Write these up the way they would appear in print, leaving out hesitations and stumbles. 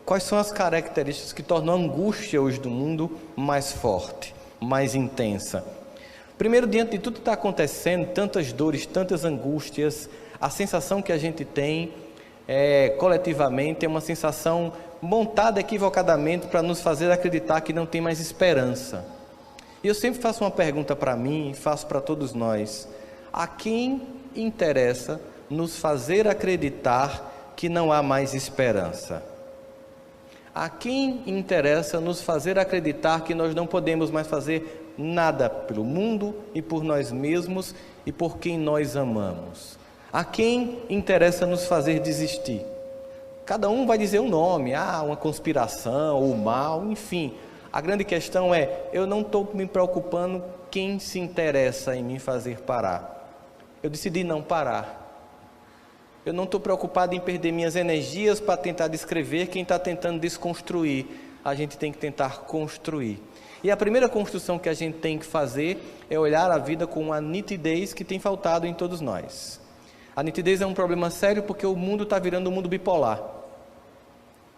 Quais são as características que tornam a angústia hoje do mundo mais forte, mais intensa? Primeiro, diante de tudo que está acontecendo, tantas dores, tantas angústias, a sensação que a gente tem coletivamente é uma sensação montada equivocadamente para nos fazer acreditar que não tem mais esperança. E eu sempre faço uma pergunta para mim e faço para todos nós: a quem interessa nos fazer acreditar que não há mais esperança? A quem interessa nos fazer acreditar que nós não podemos mais fazer nada pelo mundo e por nós mesmos e por quem nós amamos? A quem interessa nos fazer desistir? Cada um vai dizer um nome, uma conspiração, ou mal, enfim. A grande questão é, eu não estou me preocupando quem se interessa em me fazer parar. Eu decidi não parar. Eu não estou preocupado em perder minhas energias para tentar descrever quem está tentando desconstruir. A gente tem que tentar construir. E a primeira construção que a gente tem que fazer é olhar a vida com uma nitidez que tem faltado em todos nós. A nitidez é um problema sério porque o mundo está virando um mundo bipolar.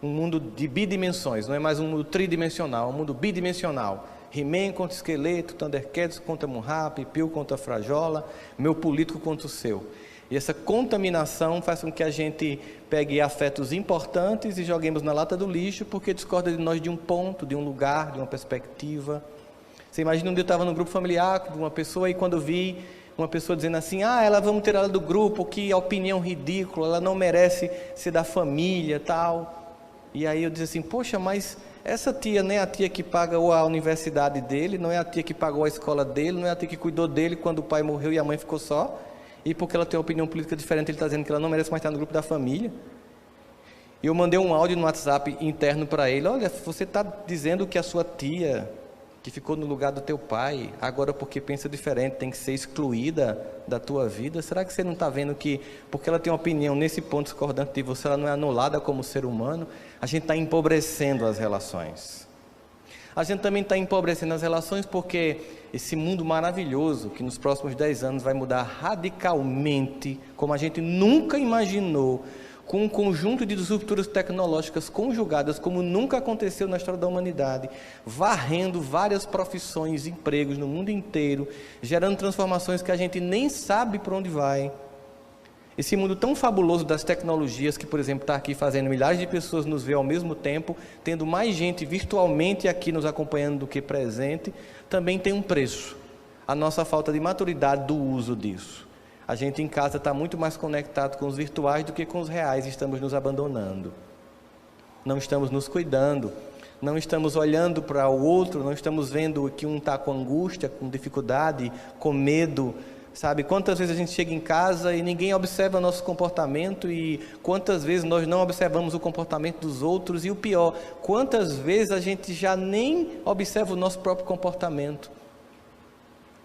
Um mundo de bidimensões, não é mais um mundo tridimensional, é um mundo bidimensional. He-Man contra Esqueleto, Thundercats contra Munra, Pio contra Frajola, meu político contra o seu. E essa contaminação faz com que a gente pegue afetos importantes e joguemos na lata do lixo porque discorda de nós de um ponto, de um lugar, de uma perspectiva. Você imagina um dia eu estava no grupo familiar de uma pessoa e quando eu vi uma pessoa dizendo assim, vamos ter ela do grupo, que opinião ridícula, ela não merece ser da família, tal. E aí eu disse assim, poxa, mas essa tia não é a tia que pagou a universidade dele, não é a tia que pagou a escola dele, não é a tia que cuidou dele quando o pai morreu e a mãe ficou só. E porque ela tem uma opinião política diferente, ele está dizendo que ela não merece mais estar no grupo da família. E eu mandei um áudio no WhatsApp interno para ele, olha, você está dizendo que a sua tia, que ficou no lugar do teu pai, agora porque pensa diferente, tem que ser excluída da tua vida? Será que você não está vendo que, porque ela tem uma opinião nesse ponto discordante de você, ela não é anulada como ser humano? A gente está empobrecendo as relações. A gente também está empobrecendo as relações porque esse mundo maravilhoso, que nos próximos 10 anos vai mudar radicalmente, como a gente nunca imaginou, com um conjunto de disrupturas tecnológicas conjugadas como nunca aconteceu na história da humanidade, varrendo várias profissões, empregos no mundo inteiro, gerando transformações que a gente nem sabe para onde vai. Esse mundo tão fabuloso das tecnologias, que por exemplo está aqui fazendo milhares de pessoas nos ver ao mesmo tempo, tendo mais gente virtualmente aqui nos acompanhando do que presente, também tem um preço. A nossa falta de maturidade do uso disso. A gente em casa está muito mais conectado com os virtuais do que com os reais, estamos nos abandonando. Não estamos nos cuidando, não estamos olhando para o outro, não estamos vendo que um está com angústia, com dificuldade, com medo. Sabe, quantas vezes a gente chega em casa e ninguém observa nosso comportamento e quantas vezes nós não observamos o comportamento dos outros e o pior, quantas vezes a gente já nem observa o nosso próprio comportamento.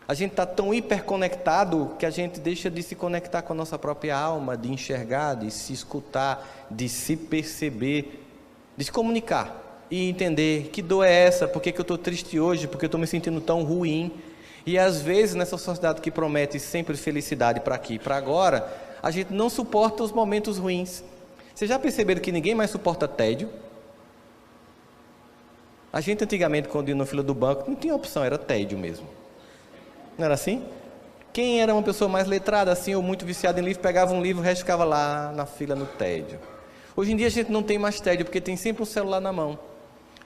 A gente está tão hiperconectado que a gente deixa de se conectar com a nossa própria alma, de enxergar, de se escutar, de se perceber, de se comunicar e entender que dor é essa, por que eu estou triste hoje, por que eu estou me sentindo tão ruim. E às vezes nessa sociedade que promete sempre felicidade para aqui e para agora, a gente não suporta os momentos ruins. Vocês já perceberam que ninguém mais suporta tédio? A gente antigamente, quando ia na fila do banco, não tinha opção, era tédio mesmo. Não era assim? Quem era uma pessoa mais letrada assim, ou muito viciada em livro, pegava um livro, o resto ficava lá na fila no tédio. Hoje em dia a gente não tem mais tédio, porque tem sempre um celular na mão.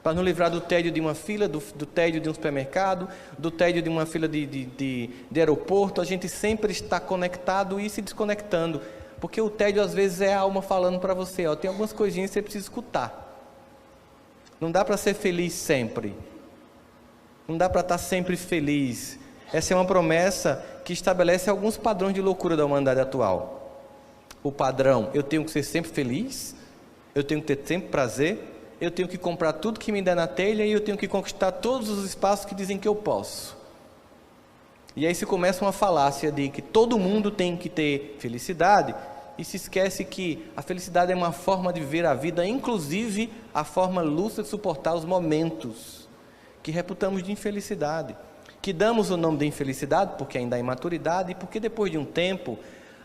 Para nos livrar do tédio de uma fila, do tédio de um supermercado, do tédio de uma fila de aeroporto, a gente sempre está conectado e se desconectando, porque o tédio às vezes é a alma falando para você, tem algumas coisinhas que você precisa escutar. Não dá para ser feliz sempre, não dá para estar sempre feliz. Essa é uma promessa que estabelece alguns padrões de loucura da humanidade atual. O padrão, eu tenho que ser sempre feliz, eu tenho que ter sempre prazer, eu tenho que comprar tudo que me der na telha e eu tenho que conquistar todos os espaços que dizem que eu posso. E aí se começa uma falácia de que todo mundo tem que ter felicidade e se esquece que a felicidade é uma forma de viver a vida, inclusive a forma lúcida de suportar os momentos que reputamos de infelicidade, que damos o nome de infelicidade porque ainda há imaturidade e porque depois de um tempo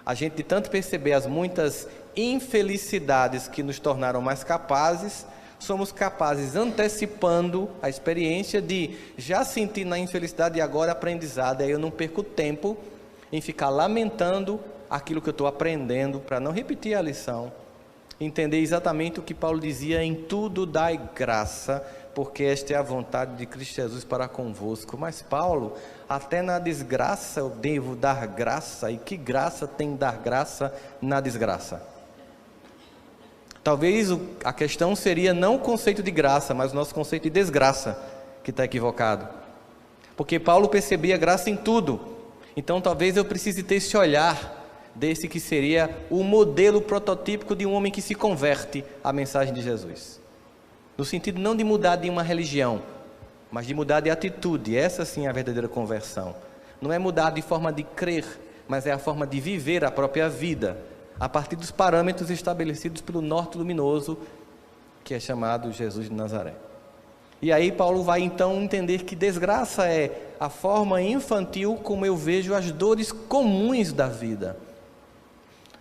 A gente, de tanto perceber as muitas infelicidades que nos tornaram mais capazes, somos capazes, antecipando a experiência de já sentir na infelicidade e agora aprendizado. Aí eu não perco tempo em ficar lamentando aquilo que eu estou aprendendo, para não repetir a lição. Entender exatamente o que Paulo dizia: em tudo dai graça, porque esta é a vontade de Cristo Jesus para convosco. Mas Paulo, até na desgraça eu devo dar graça. E que graça tem dar graça na desgraça? Talvez a questão seria não o conceito de graça, mas o nosso conceito de desgraça, que está equivocado. Porque Paulo percebia graça em tudo. Então talvez eu precise ter esse olhar desse que seria o modelo prototípico de um homem que se converte à mensagem de Jesus. No sentido não de mudar de uma religião, mas de mudar de atitude. Essa sim é a verdadeira conversão. Não é mudar de forma de crer, mas é a forma de viver a própria vida, a partir dos parâmetros estabelecidos pelo norte luminoso, que é chamado Jesus de Nazaré. E aí Paulo vai então entender que desgraça é a forma infantil como eu vejo as dores comuns da vida.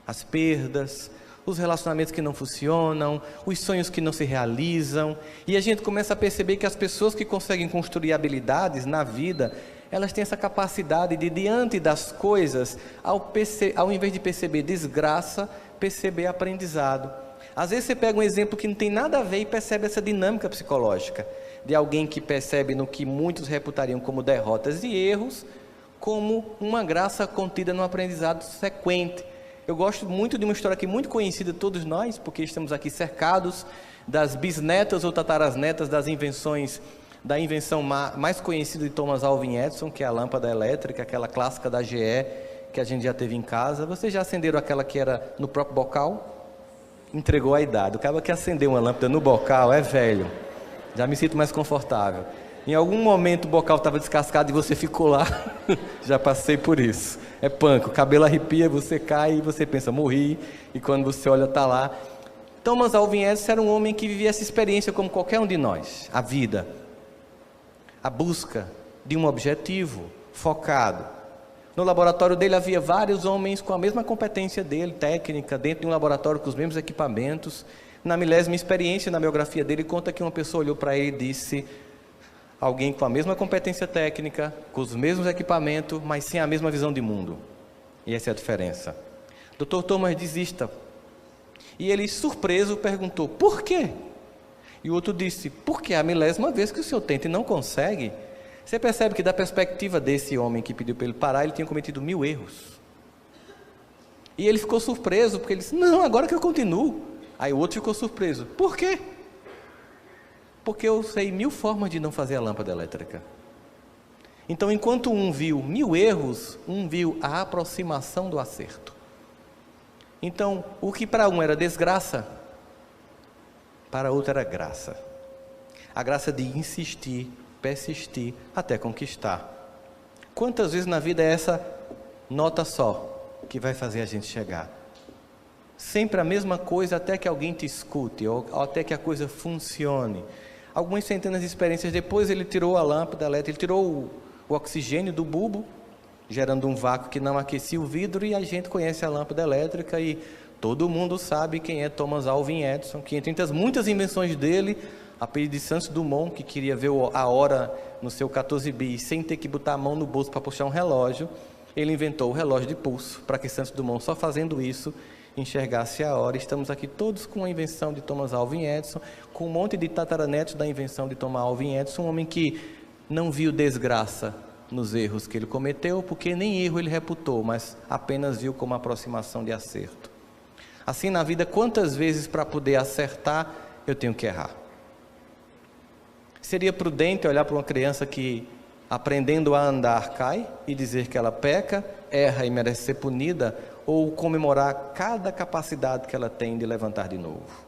As perdas, os relacionamentos que não funcionam, os sonhos que não se realizam. E a gente começa a perceber que as pessoas que conseguem construir habilidades na vida, elas têm essa capacidade de, diante das coisas, ao invés de perceber desgraça, perceber aprendizado. Às vezes você pega um exemplo que não tem nada a ver e percebe essa dinâmica psicológica, de alguém que percebe no que muitos reputariam como derrotas e erros, como uma graça contida no aprendizado sequente. Eu gosto muito de uma história aqui muito conhecida de todos nós, porque estamos aqui cercados das bisnetas ou tatarasnetas das invenções, da invenção mais conhecida de Thomas Alva Edison, que é a lâmpada elétrica, aquela clássica da GE, que a gente já teve em casa. Vocês já acenderam aquela que era no próprio bocal? Entregou a idade. O cara que acendeu uma lâmpada no bocal é velho. Já me sinto mais confortável. Em algum momento o bocal estava descascado e você ficou lá. Já passei por isso. É punk, o cabelo arrepia, você cai e você pensa, morri. E quando você olha, está lá. Thomas Alva Edison era um homem que vivia essa experiência como qualquer um de nós. A vida. A busca de um objetivo focado. No laboratório dele havia vários homens com a mesma competência dele, técnica, dentro de um laboratório com os mesmos equipamentos. Na milésima experiência, na biografia dele, conta que uma pessoa olhou para ele e disse: alguém com a mesma competência técnica, com os mesmos equipamentos, mas sem a mesma visão de mundo. E essa é a diferença. Dr. Thomas desista. E ele, surpreso, perguntou: por quê? E o outro disse: porque é a milésima vez que o senhor tenta e não consegue. Você percebe que da perspectiva desse homem que pediu para ele parar, ele tinha cometido 1000 erros. E ele ficou surpreso, porque ele disse: não, agora que eu continuo. Aí o outro ficou surpreso: por quê? Porque eu sei 1000 formas de não fazer a lâmpada elétrica. Então, enquanto um viu 1000 erros, um viu a aproximação do acerto. Então, o que para um era desgraça, para outro era graça. A graça de insistir, persistir, até conquistar. Quantas vezes na vida é essa nota só que vai fazer a gente chegar? Sempre a mesma coisa até que alguém te escute, ou até que a coisa funcione. Algumas centenas de experiências depois, ele tirou a lâmpada elétrica, ele tirou o oxigênio do bulbo, gerando um vácuo que não aquecia o vidro, e a gente conhece a lâmpada elétrica, e todo mundo sabe quem é Thomas Alva Edison, que entre as muitas invenções dele, a pedido de Santos Dumont, que queria ver a hora no seu 14 bis, sem ter que botar a mão no bolso para puxar um relógio, ele inventou o relógio de pulso, para que Santos Dumont, só fazendo isso, enxergasse a hora. Estamos aqui todos com a invenção de Thomas Alva Edison, com um monte de tataranetos da invenção de Thomas Alva Edison, um homem que não viu desgraça nos erros que ele cometeu, porque nem erro ele reputou, mas apenas viu como aproximação de acerto. Assim na vida, quantas vezes para poder acertar, eu tenho que errar? Seria prudente olhar para uma criança que, aprendendo a andar, cai, e dizer que ela peca, erra e merece ser punida, ou comemorar cada capacidade que ela tem de levantar de novo?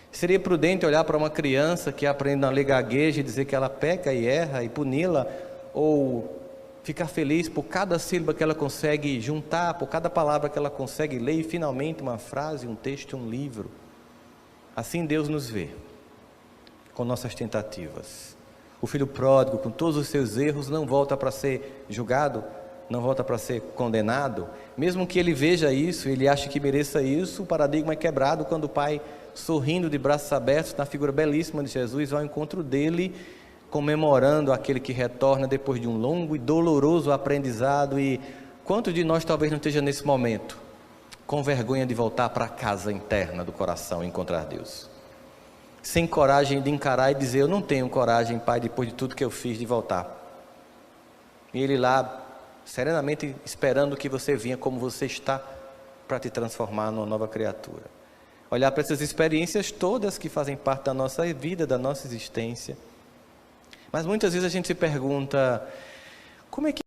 Seria prudente olhar para uma criança que aprende a ler gagueja e dizer que ela peca e erra e puni-la, ou ficar feliz por cada sílaba que ela consegue juntar, por cada palavra que ela consegue ler e finalmente uma frase, um texto, um livro? Assim Deus nos vê, com nossas tentativas. O filho pródigo, com todos os seus erros, não volta para ser julgado, não volta para ser condenado, mesmo que ele veja isso, ele ache que mereça isso, o paradigma é quebrado quando o pai, sorrindo de braços abertos, na figura belíssima de Jesus, vai ao encontro dele, comemorando aquele que retorna depois de um longo e doloroso aprendizado. E quantos de nós talvez não esteja nesse momento, com vergonha de voltar para a casa interna do coração e encontrar Deus, sem coragem de encarar e dizer: eu não tenho coragem, Pai, depois de tudo que eu fiz, de voltar. E Ele lá, serenamente esperando que você venha como você está, para te transformar numa nova criatura. Olhar para essas experiências todas que fazem parte da nossa vida, da nossa existência. Mas muitas vezes a gente se pergunta: como é que